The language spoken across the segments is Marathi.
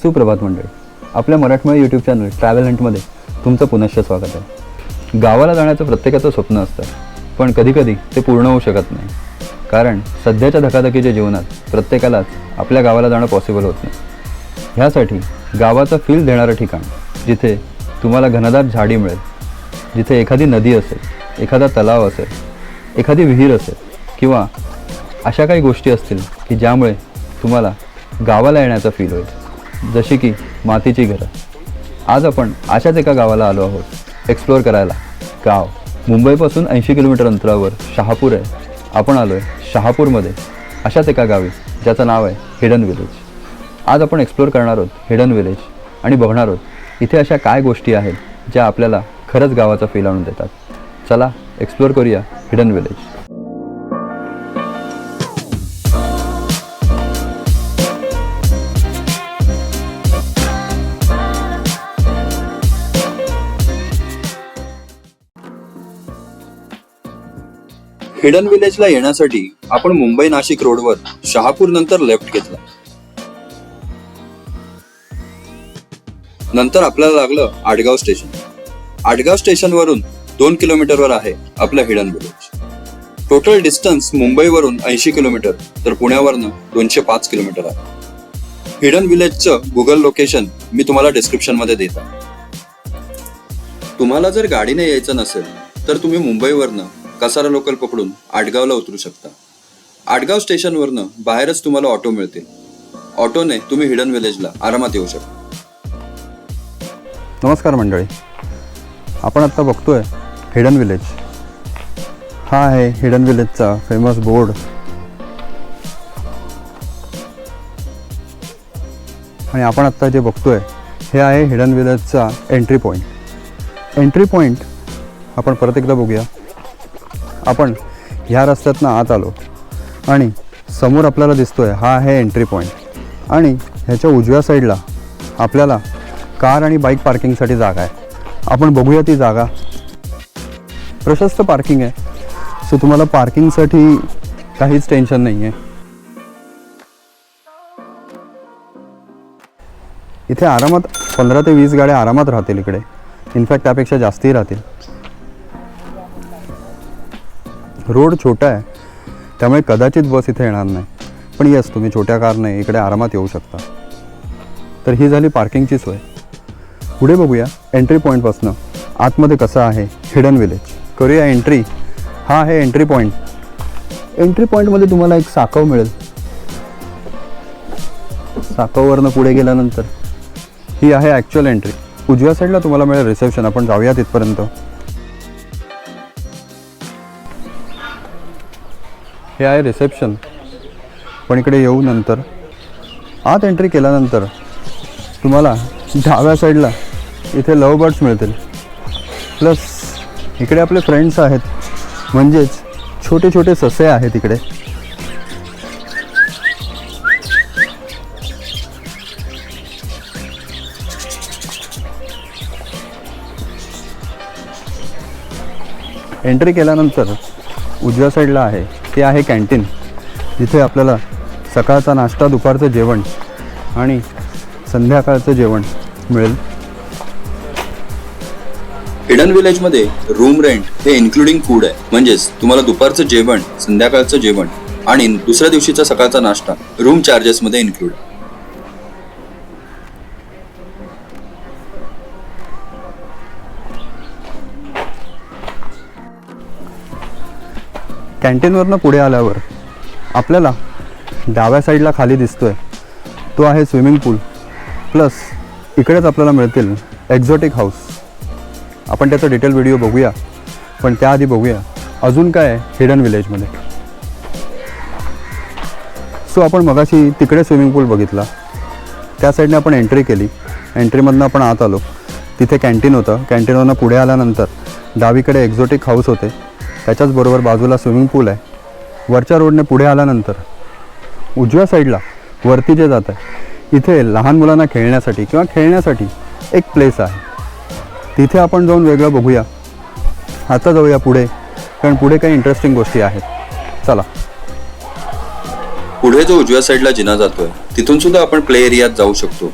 सुप्रभात मंडळी, आपल्या मराठमोळी यूट्यूब चॅनल ट्रॅव्हल हंटमध्ये तुमचं पुनश्च स्वागत आहे. गावाला जाण्याचं प्रत्येकाचं स्वप्न असतं, पण कधीकधी ते पूर्ण होऊ शकत नाही. कारण सध्याच्या धकाधकीच्या जीवनात प्रत्येकालाच आपल्या गावाला जाणं पॉसिबल होत नाही. ह्यासाठी गावाचा फील देणारं ठिकाण, जिथे तुम्हाला घनदाट झाडी मिळेल, जिथे एखादी नदी असेल, एखादा तलाव असेल, एखादी विहीर असेल किंवा अशा काही गोष्टी असतील की ज्यामुळे तुम्हाला गावाला येण्याचा फील होईल, जशी की मातीची घरं. आज आपण अशाच एका गावाला आलो आहोत एक्सप्लोअर करायला. गाव मुंबईपासून 80 किलोमीटर अंतरावर शहापूर आहे. आपण आलो आहे शहापूरमध्ये अशाच एका गावी ज्याचं नाव आहे हिडन विलेज. आज आपण एक्सप्लोअर करणार आहोत हिडन विलेज आणि बघणार आहोत इथे अशा काय गोष्टी आहेत ज्या आपल्याला खरंच गावाचा फील आणून देतात. चला एक्सप्लोअर करूया हिडन विलेज. हिडन विलेजला येण्यासाठी आपण मुंबई नाशिक रोडवर शहापूर नंतर लेफ्ट घेतला. नंतर आपल्याला लागलं आडगाव स्टेशन. आडगाव स्टेशनवरून 2 किलोमीटरवर आहे आपलं हिडन विलेज. टोटल डिस्टन्स मुंबईवरून 80 किलोमीटर तर पुण्यावरनं 205 किलोमीटर आहे. हिडन विलेजचं गुगल लोकेशन मी तुम्हाला डिस्क्रिप्शन मध्ये देत आहे. तुम्हाला जर गाडीने यायचं नसेल तर तुम्ही मुंबईवरनं कसारा लोकल पकडून आडगावला उतरू शकता. आडगाव स्टेशनवरनं बाहेरच तुम्हाला ऑटो मिळतील. ऑटोने तुम्ही हिडन विलेजला आरामात येऊ शकता. नमस्कार मंडळी, आपण आत्ता बघतोय हिडन विलेज. हा आहे हिडन विलेजचा फेमस बोर्ड. आणि आपण आत्ता जे बघतोय हे आहे हिडन विलेजचा एंट्री पॉईंट. एंट्री पॉईंट आपण परत एकदा बघूया. आपण ह्या रस्त्यातनं आत आलो आणि समोर आपल्याला दिसतोय हा आहे एंट्री पॉईंट. आणि ह्याच्या उजव्या साईडला आपल्याला कार आणि बाईक पार्किंगसाठी जागा आहे. आपण बघूया ती जागा. प्रशस्त पार्किंग आहे, सो तुम्हाला पार्किंगसाठी काहीच टेन्शन नाही आहे. इथे आरामात 15 ते 20 गाड्या आरामात राहतील इकडे. इनफॅक्ट त्यापेक्षा जास्तही राहतील. रोड छोटा आहे त्यामुळे कदाचित बस इथे येणार नाही, पण येस तुम्ही छोट्या कारने इकडे आरामात येऊ शकता. तर ही झाली पार्किंगची सोय. पुढे बघूया एंट्री पॉईंटपासनं आतमध्ये कसं आहे हिडन विलेज. करूया एंट्री. हा आहे एंट्री पॉईंट. एंट्री पॉईंटमध्ये तुम्हाला एक साकव मिळेल. साकववरनं पुढे गेल्यानंतर ही आहे ॲक्च्युअल एंट्री. उजव्या साईडला तुम्हाला मिळेल रिसेप्शन. आपण जाऊया तिथपर्यंत. हे आहे रिसेप्शन. पण इकडे येऊ नंतर आत एंट्री केल्यानंतर तुम्हाला डाव्या साईडला इथे लव बर्ड्स मिळतील. प्लस इकडे आपले फ्रेंड्स आहेत, म्हणजेच छोटे छोटे ससे आहेत इकडे. एंट्री केल्यानंतर उजव्या साईडला आहे ते आहे कॅन्टीन, जिथे आपल्याला सकाळचा नाश्ता, दुपारचं जेवण आणि संध्याकाळचं जेवण मिळेल. हिडन विलेजमध्ये रूम रेंट हे इन्क्लुडिंग फूड आहे. म्हणजेच तुम्हाला दुपारचं जेवण, संध्याकाळचं जेवण आणि दुसऱ्या दिवशीचा सकाळचा नाश्ता रूम चार्जेसमध्ये इन्क्लूड आहे. कॅन्टीनवरनं पुढे आल्यावर आपल्याला डाव्या साईडला खाली दिसतोय तो आहे स्विमिंग पूल. प्लस इकडेच आपल्याला मिळतील एक्झॉटिक हाऊस. आपण त्याचा डिटेल व्हिडिओ बघूया, पण त्याआधी बघूया अजून काय आहे हिडन विलेजमध्ये. सो आपण मगाशी तिकडे स्विमिंग पूल बघितला, त्या साईडने आपण एंट्री केली. एंट्रीमधनं आपण आत आलो. तिथे कॅन्टीन होतं. कॅन्टीनवरनं पुढे आल्यानंतर डावीकडे एक्झॉटिक हाऊस होते. त्याच्याच बरोबर बाजूला स्विमिंग पूल आहे. वरच्या रोडने पुढे आल्यानंतर उजव्या साईडला वरती जे जात आहे इथे लहान मुलांना खेळण्यासाठी किंवा खेळण्यासाठी एक प्लेस आहे. तिथे आपण जाऊन वेगळं बघूया. आता जाऊया पुढे, कारण पुढे काही इंटरेस्टिंग गोष्टी आहेत. चला. पुढे जो उजव्या साईडला जिना जातोय तिथून सुद्धा आपण प्ले एरियात जाऊ शकतो,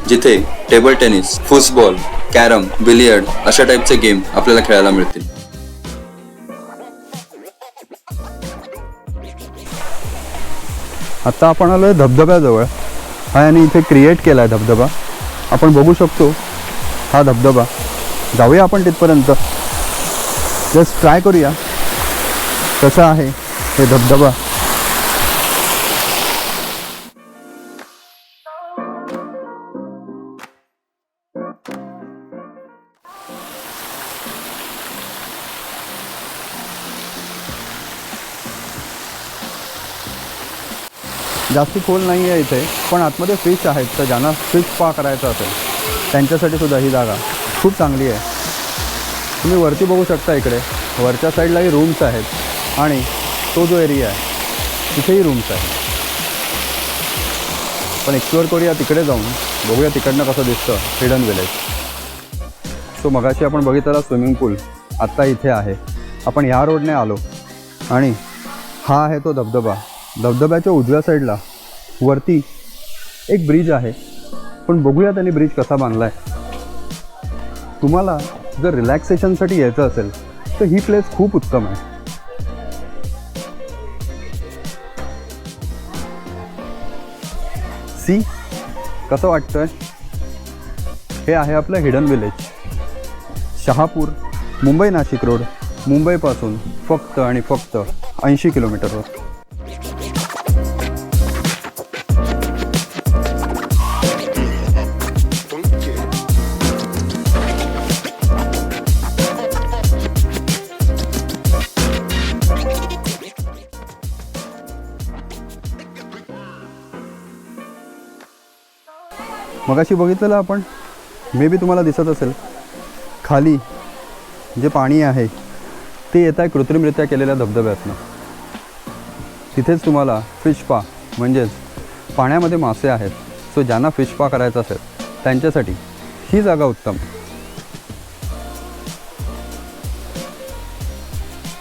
जिथे table tennis, football, carrom, billiard अशा टाईपचे गेम आपल्याला खेळायला मिळतील. आता आपण आलोय धबधब्याजवळ. हा याने इथे क्रिएट केला आहे धबधबा. आपण बघू शकतो हा धबधबा. जाऊया आपण तिथपर्यंत, जस्ट ट्राय करूया कसा आहे हे धबधबा. जास्ती खोल नाही आहे इथे, पण आतमध्ये फिश आहेत, तर ज्यांना फिश स्पा करायचा असेल त्यांच्यासाठी सुद्धा ही जागा खूप चांगली आहे. तुम्ही वरती बघू शकता, इकडे वरच्या साईडलाही रूम्स आहेत आणि तो जो एरिया आहे तिथेही रूम्स आहेत. पण एक्सप्लोअर करूया तिकडे जाऊन, बघूया तिकडनं कसं दिसतं हिडन विलेज. सो मगाशी आपण बघितलेला स्विमिंग पूल आत्ता इथे आहे. आपण ह्या रोडने आलो आणि हा आहे तो धबधबा. धबधब्याच्या उजव्या साईडला वरती एक ब्रिज आहे, पण बघूया त्यांनी ब्रिज कसा बांधला आहे. तुम्हाला जर रिलॅक्सेशनसाठी यायचं असेल तर ही प्लेस खूप उत्तम आहे. सी कसं वाटतंय. हे आहे आपलं hidden village, Shahapur, Mumbai Nashik road, मुंबईपासून फक्त आणि फक्त 80 किलोमीटरवर. मगाशी बघितलेलं आपण, मे बी तुम्हाला दिसत असेल खाली जे पाणी आहे ते येत आहे कृत्रिमरित्या केलेल्या धबधब्यातनं. तिथेच तुम्हाला फिश स्पा म्हणजेच पाण्यामध्ये मासे आहेत. सो ज्यांना फिश स्पा करायचं असेल त्यांच्यासाठी ही जागा उत्तम.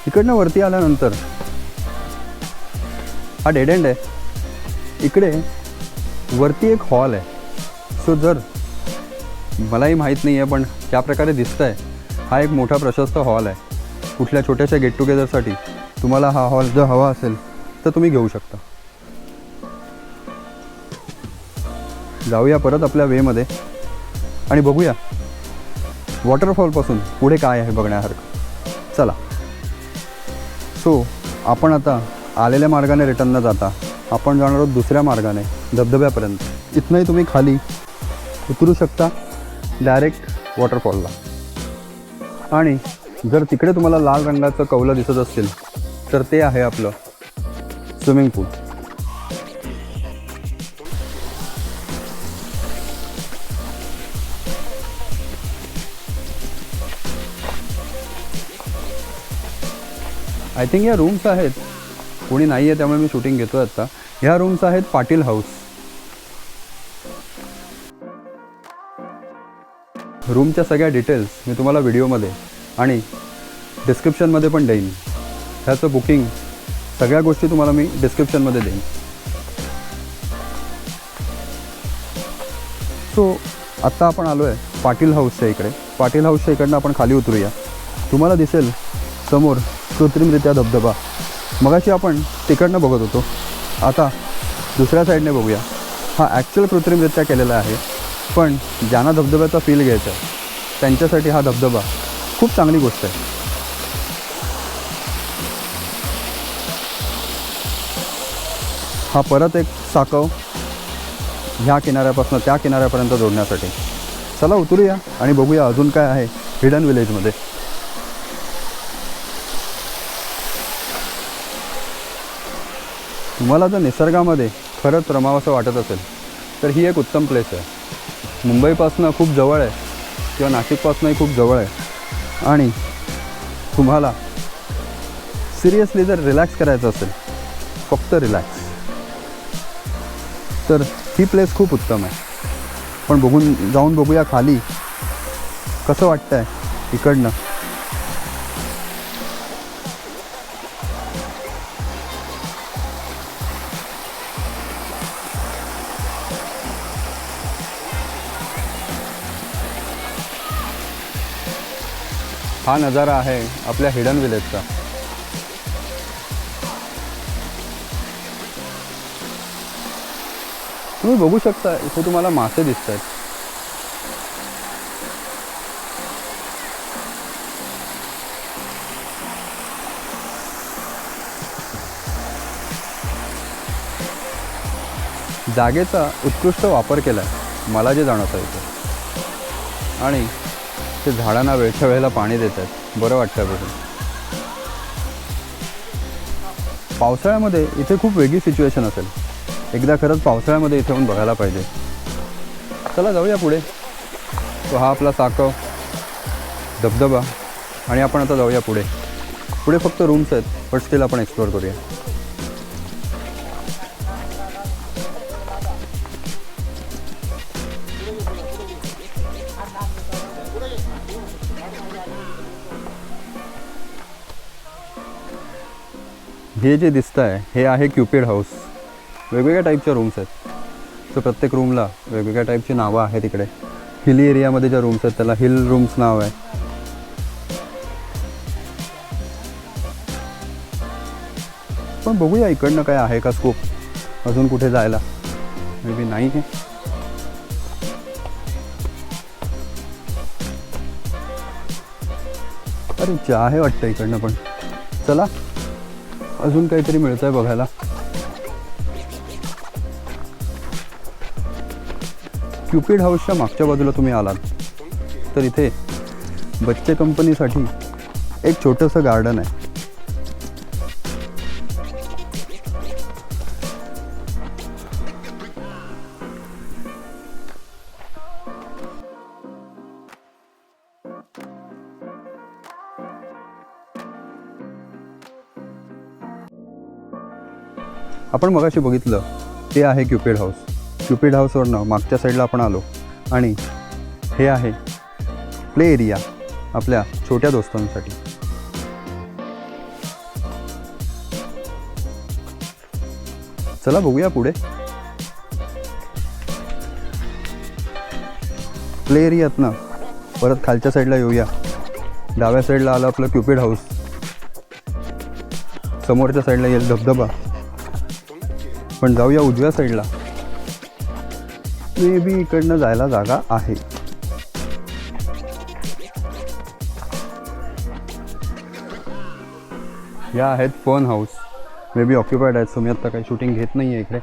इकडनं वरती आल्यानंतर हा डेड एंड आहे. इकडे वरती एक हॉल आहे. सो जर मलाही माहीत नाही आहे, पण ज्या प्रकारे दिसतं आहे हा एक मोठा प्रशस्त हॉल आहे. कुठल्या छोट्याशा गेट टुगेदरसाठी तुम्हाला हा हॉल जर हवा असेल तर तुम्ही घेऊ शकता. जाऊया परत आपल्या वेमध्ये आणि बघूया वॉटरफॉलपासून पुढे काय आहे बघण्यासारखं. चला. सो आपण आता आलेल्या मार्गाने रिटर्न न जाता आपण जाणार आहोत दुसऱ्या मार्गाने धबधब्यापर्यंत. इथनंही तुम्ही खाली उतरू शकता डायरेक्ट वॉटरफॉलला. आणि जर तिकडे तुम्हाला लाल रंगाचं कौलं दिसत असतील तर ते आहे आपलं स्विमिंग पूल. आय थिंक या रूम्स आहेत. कोणी नाही आहे त्यामुळे मी शूटिंग घेतो आहे आत्ता. ह्या रूम्स आहेत पाटील हाऊस. रूमच्या सगळ्या डिटेल्स मी तुम्हाला व्हिडिओमध्ये आणि डिस्क्रिप्शनमध्ये पण देईन. ह्याचं बुकिंग सगळ्या गोष्टी तुम्हाला मी डिस्क्रिप्शनमध्ये देईन. सो आत्ता आपण आलो आहे पाटील हाऊसच्या इकडे. पाटील हाऊसच्या इकडनं आपण खाली उतरूया. तुम्हाला दिसेल समोर कृत्रिमरित्या धबधबा. मगाशी आपण तिकडनं बघत होतो, आता दुसऱ्या साईडने बघूया. हा ॲक्च्युअल कृत्रिमरित्या केलेला आहे, पण ज्यांना धबधब्याचा फील घ्यायचा आहे त्यांच्यासाठी हा धबधबा खूप चांगली गोष्ट आहे. हा परत एक साकव ह्या किनाऱ्यापासून त्या किनाऱ्यापर्यंत जोडण्यासाठी. चला उतरूया आणि बघूया अजून काय आहे हिडन विलेजमध्ये. तुम्हाला जर निसर्गामध्ये खरंच रमावंसं वाटत असेल तर ही एक उत्तम प्लेस आहे. मुंबईपासून खूप जवळ आहे किंवा नाशिकपासूनही खूप जवळ आहे. आणि तुम्हाला सिरियसली जर रिलॅक्स करायचं असेल, फक्त रिलॅक्स, तर ही प्लेस खूप उत्तम आहे. पण जाऊन बघूया खाली कसं वाटतं आहे इकडनं. हा नजारा आहे आपल्या हिडन विलेजचा. तुम्ही बघू शकता इथे तुम्हाला मासे दिसत आहेत. जागेचा उत्कृष्ट वापर केला आहे मला जे जाणवतं इथे. आणि ते झाडांना वेळच्या वेळेला पाणी देतात. बरं वाटतं बघून. पावसाळ्यामध्ये इथे खूप वेगळी सिच्युएशन असेल. एकदा खरंच पावसाळ्यामध्ये इथे येऊन बघायला पाहिजे. चला जाऊया पुढे. तो हा आपला साकव धबधबा आणि आपण आता जाऊया पुढे. पुढे फक्त रूम्स आहेत पण स्टील आपण एक्सप्लोअर करूया. हे जे दिसतं आहे हे आहे क्युपिड हाऊस. वेगवेगळ्या टाईपच्या रूम्स आहेत. तर प्रत्येक रूमला वेगवेगळ्या टाईपची नावं आहेत. इकडे हिली एरियामध्ये ज्या रूम्स आहेत त्याला हिल रूम्स नाव आहे. पण बघूया इकडनं काय आहे का स्कोप अजून कुठे जायला. मे बी नाही आहे. अरे चहा आहे वाटतं इकडनं पण. चला अजून काहीतरी मिळतंय बघायला. क्युपिड हाऊसच्या मागच्या बाजूला तुम्ही आलात तर इथे बच्चे कंपनीसाठी एक छोटंसं गार्डन आहे. आपण मगाशी बघितलं ते आहे क्युपिड हाऊस. क्युपिड हाऊसवरनं मागच्या साईडला आपण आलो आणि हे आहे प्ले एरिया आपल्या छोट्या दोस्तांसाठी. चला बघूया पुढे. प्ले एरियातनं परत खालच्या साईडला येऊया. डाव्या साईडला आलं आपलं क्युपिड हाऊस. समोरच्या साईडला येईल धबधबा. पण जाऊया उजव्या साईडला. मे बी इकडनं जायला जागा आहे. या आहेत fun house. May be occupied आहेत. तुम्ही आता काही शूटिंग घेत नाही आहे इकडे.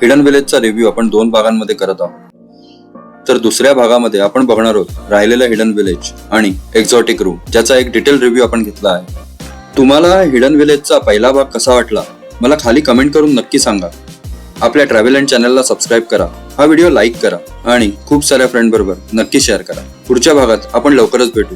हिडन विलेजचा रिव्ह्यू आपण 2 भागांमध्ये करत आहोत. तर दुसऱ्या भागामध्ये आपण बघणार आहोत राहिलेलं हिडन विलेज आणि एक्झॉटिक रूम, ज्याचा एक डिटेल रिव्ह्यू आपण घेतला आहे. तुम्हाला हिडन विलेजचा पहिला भाग कसा वाटला मला खाली कमेंट करून नक्की सांगा. आपल्या ट्रॅव्हल अँड चॅनलला सबस्क्राईब करा, हा व्हिडिओ लाईक करा आणि खूप साऱ्या फ्रेंड बरोबर नक्की शेअर करा. पुढच्या भागात आपण लवकरच भेटू.